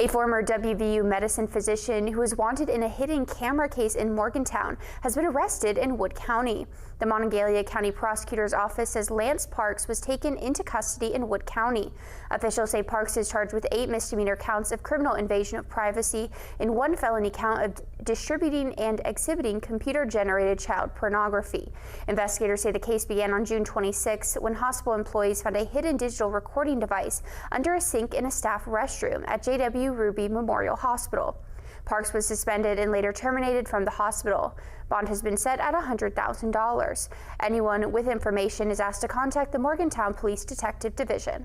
A former WVU Medicine physician who is wanted in a hidden camera case in Morgantown has been arrested in Wood County. The Monongalia County Prosecutor's Office says Lance Parks was taken into custody in Wood County. Officials say Parks is charged with 8 misdemeanor counts of criminal invasion of privacy and 1 felony count of distributing and exhibiting computer-generated child pornography. Investigators say the case began on June 26 when hospital employees found a hidden digital recording device under a sink in a staff restroom at JW Ruby Memorial Hospital. Parks was suspended and later terminated from the hospital. Bond has been set at $100,000. Anyone with information is asked to contact the Morgantown Police Detective Division.